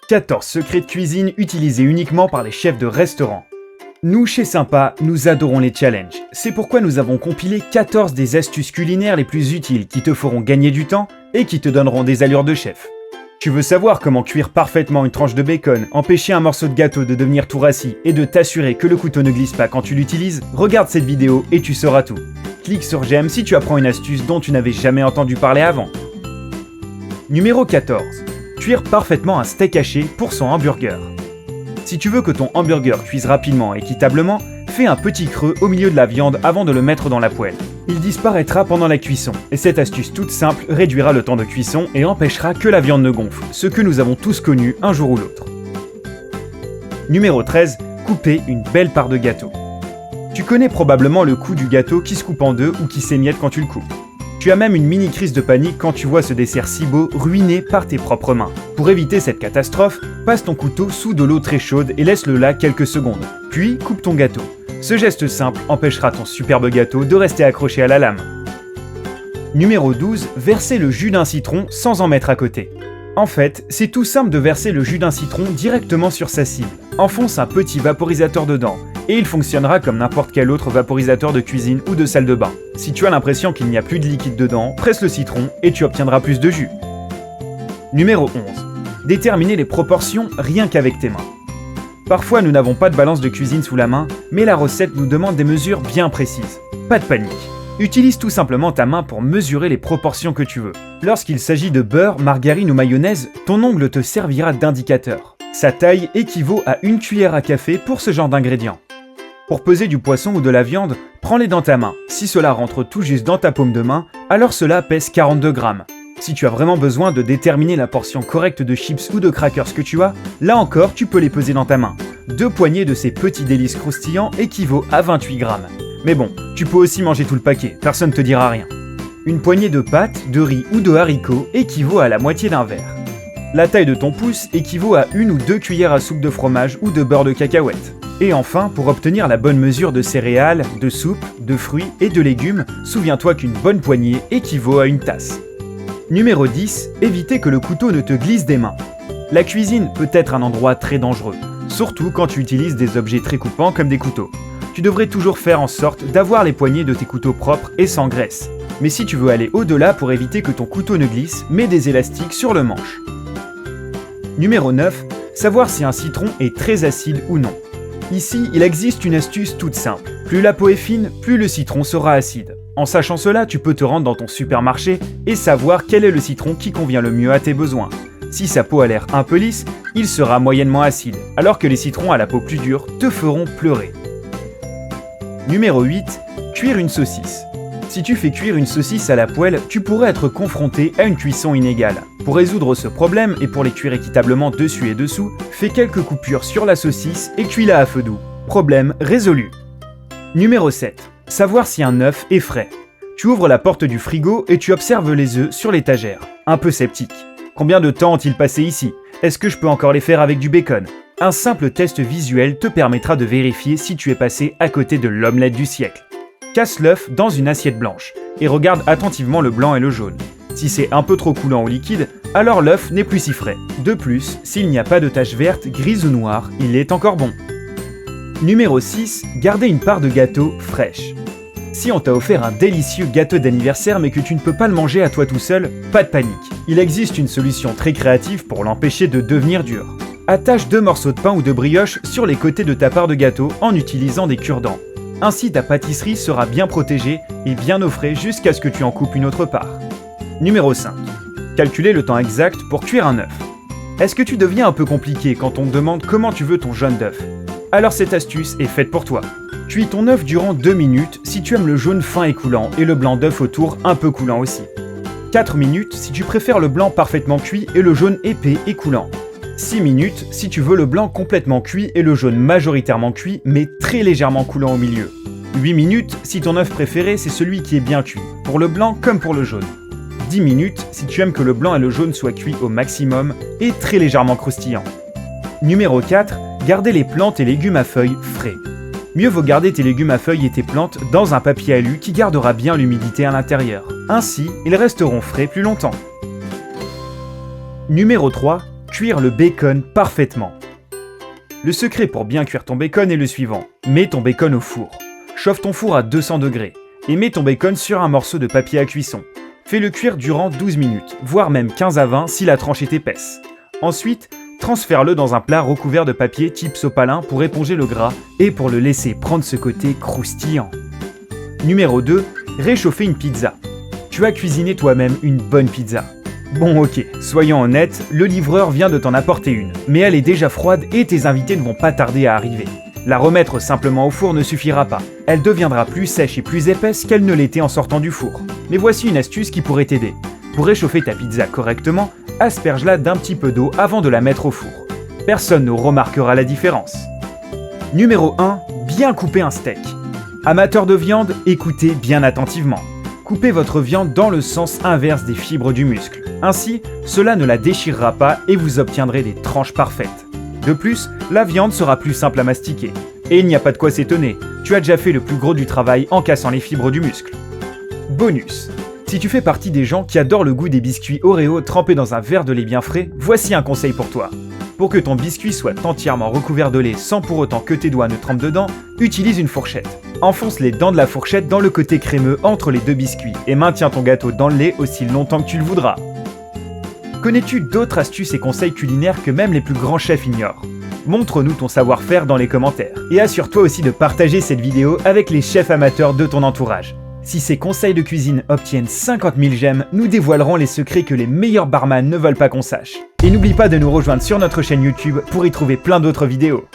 14 secrets de cuisine utilisés uniquement par les chefs de restaurant. Nous, chez Sympa, nous adorons les challenges. C'est pourquoi nous avons compilé 14 des astuces culinaires les plus utiles qui te feront gagner du temps et qui te donneront des allures de chef. Tu veux savoir comment cuire parfaitement une tranche de bacon, empêcher un morceau de gâteau de devenir tout rassis et de t'assurer que le couteau ne glisse pas quand tu l'utilises? Regarde cette vidéo et tu sauras tout. Clique sur j'aime si tu apprends une astuce dont tu n'avais jamais entendu parler avant. Numéro 14. Cuire parfaitement un steak haché pour son hamburger. Si tu veux que ton hamburger cuise rapidement et équitablement, fais un petit creux au milieu de la viande avant de le mettre dans la poêle. Il disparaîtra pendant la cuisson, et cette astuce toute simple réduira le temps de cuisson et empêchera que la viande ne gonfle, ce que nous avons tous connu un jour ou l'autre. Numéro 13. Couper une belle part de gâteau. Tu connais probablement le coup du gâteau qui se coupe en deux ou qui s'émiette quand tu le coupes. Tu as même une mini crise de panique quand tu vois ce dessert si beau ruiné par tes propres mains. Pour éviter cette catastrophe, passe ton couteau sous de l'eau très chaude et laisse-le là quelques secondes. Puis coupe ton gâteau. Ce geste simple empêchera ton superbe gâteau de rester accroché à la lame. Numéro 12. Verser le jus d'un citron sans en mettre à côté. En fait, c'est tout simple de verser le jus d'un citron directement sur sa cible. Enfonce un petit vaporisateur dedans, et il fonctionnera comme n'importe quel autre vaporisateur de cuisine ou de salle de bain. Si tu as l'impression qu'il n'y a plus de liquide dedans, presse le citron et tu obtiendras plus de jus. Numéro 11. Déterminer les proportions rien qu'avec tes mains. Parfois nous n'avons pas de balance de cuisine sous la main, mais la recette nous demande des mesures bien précises. Pas de panique. Utilise tout simplement ta main pour mesurer les proportions que tu veux. Lorsqu'il s'agit de beurre, margarine ou mayonnaise, ton ongle te servira d'indicateur. Sa taille équivaut à 1 cuillère à café pour ce genre d'ingrédients. Pour peser du poisson ou de la viande, prends-les dans ta main. Si cela rentre tout juste dans ta paume de main, alors cela pèse 42 grammes. Si tu as vraiment besoin de déterminer la portion correcte de chips ou de crackers que tu as, là encore tu peux les peser dans ta main. 2 poignées de ces petits délices croustillants équivaut à 28 grammes. Mais bon, tu peux aussi manger tout le paquet, personne ne te dira rien. Une poignée de pâtes, de riz ou de haricots équivaut à la moitié d'un verre. La taille de ton pouce équivaut à 1 ou 2 cuillères à soupe de fromage ou de beurre de cacahuète. Et enfin, pour obtenir la bonne mesure de céréales, de soupe, de fruits et de légumes, souviens-toi qu'une bonne poignée équivaut à 1 tasse. Numéro 10. Éviter que le couteau ne te glisse des mains. La cuisine peut être un endroit très dangereux, surtout quand tu utilises des objets très coupants comme des couteaux. Tu devrais toujours faire en sorte d'avoir les poignées de tes couteaux propres et sans graisse. Mais si tu veux aller au-delà pour éviter que ton couteau ne glisse, mets des élastiques sur le manche. Numéro 9. Savoir si un citron est très acide ou non. Ici, il existe une astuce toute simple. Plus la peau est fine, plus le citron sera acide. En sachant cela, tu peux te rendre dans ton supermarché et savoir quel est le citron qui convient le mieux à tes besoins. Si sa peau a l'air un peu lisse, il sera moyennement acide, alors que les citrons à la peau plus dure te feront pleurer. Numéro 8. Cuire une saucisse. Si tu fais cuire une saucisse à la poêle, tu pourrais être confronté à une cuisson inégale. Pour résoudre ce problème et pour les cuire équitablement dessus et dessous, fais quelques coupures sur la saucisse et cuis-la à feu doux. Problème résolu. Numéro 7. Savoir si un œuf est frais. Tu ouvres la porte du frigo et tu observes les œufs sur l'étagère. Un peu sceptique. Combien de temps ont-ils passé ici? Est-ce que je peux encore les faire avec du bacon? Un simple test visuel te permettra de vérifier si tu es passé à côté de l'omelette du siècle. Casse l'œuf dans une assiette blanche et regarde attentivement le blanc et le jaune. Si c'est un peu trop coulant ou liquide, alors l'œuf n'est plus si frais. De plus, s'il n'y a pas de taches vertes, grises ou noires, il est encore bon. Numéro 6. Garder une part de gâteau fraîche. Si on t'a offert un délicieux gâteau d'anniversaire mais que tu ne peux pas le manger à toi tout seul, pas de panique. Il existe une solution très créative pour l'empêcher de devenir dur. Attache 2 morceaux de pain ou de brioche sur les côtés de ta part de gâteau en utilisant des cure-dents. Ainsi ta pâtisserie sera bien protégée et bien au frais jusqu'à ce que tu en coupes une autre part. Numéro 5. Calculer le temps exact pour cuire un œuf. Est-ce que tu deviens un peu compliqué quand on te demande comment tu veux ton jaune d'œuf? Alors cette astuce est faite pour toi. Cuis ton œuf durant 2 minutes si tu aimes le jaune fin et coulant et le blanc d'œuf autour un peu coulant aussi. 4 minutes si tu préfères le blanc parfaitement cuit et le jaune épais et coulant. 6 minutes si tu veux le blanc complètement cuit et le jaune majoritairement cuit mais très légèrement coulant au milieu. 8 minutes si ton œuf préféré c'est celui qui est bien cuit, pour le blanc comme pour le jaune. 10 minutes si tu aimes que le blanc et le jaune soient cuits au maximum et très légèrement croustillants. Numéro 4. Garder les plantes et légumes à feuilles frais. Mieux vaut garder tes légumes à feuilles et tes plantes dans un papier alu qui gardera bien l'humidité à l'intérieur. Ainsi, ils resteront frais plus longtemps. Numéro 3. Cuire le bacon parfaitement. Le secret pour bien cuire ton bacon est le suivant. Mets ton bacon au four. Chauffe ton four à 200 degrés et mets ton bacon sur un morceau de papier à cuisson. Fais-le cuire durant 12 minutes, voire même 15 à 20 si la tranche est épaisse. Ensuite, transfère-le dans un plat recouvert de papier type sopalin pour éponger le gras et pour le laisser prendre ce côté croustillant. Numéro 2. Réchauffer une pizza. Tu as cuisiné toi-même une bonne pizza. Bon ok, soyons honnêtes, le livreur vient de t'en apporter une, mais elle est déjà froide et tes invités ne vont pas tarder à arriver. La remettre simplement au four ne suffira pas, elle deviendra plus sèche et plus épaisse qu'elle ne l'était en sortant du four. Mais voici une astuce qui pourrait t'aider. Pour réchauffer ta pizza correctement, asperge-la d'un petit peu d'eau avant de la mettre au four. Personne ne remarquera la différence. Numéro 1. Bien couper un steak. Amateurs de viande, écoutez bien attentivement. Coupez votre viande dans le sens inverse des fibres du muscle. Ainsi, cela ne la déchirera pas et vous obtiendrez des tranches parfaites. De plus, la viande sera plus simple à mastiquer. Et il n'y a pas de quoi s'étonner, tu as déjà fait le plus gros du travail en cassant les fibres du muscle. Bonus. Si tu fais partie des gens qui adorent le goût des biscuits Oreo trempés dans un verre de lait bien frais, voici un conseil pour toi. Pour que ton biscuit soit entièrement recouvert de lait sans pour autant que tes doigts ne trempent dedans, utilise une fourchette. Enfonce les dents de la fourchette dans le côté crémeux entre les deux biscuits et maintiens ton gâteau dans le lait aussi longtemps que tu le voudras. Connais-tu d'autres astuces et conseils culinaires que même les plus grands chefs ignorent? Montre-nous ton savoir-faire dans les commentaires. Et assure-toi aussi de partager cette vidéo avec les chefs amateurs de ton entourage. Si ces conseils de cuisine obtiennent 50 000 j'aime, nous dévoilerons les secrets que les meilleurs barman ne veulent pas qu'on sache. Et n'oublie pas de nous rejoindre sur notre chaîne YouTube pour y trouver plein d'autres vidéos.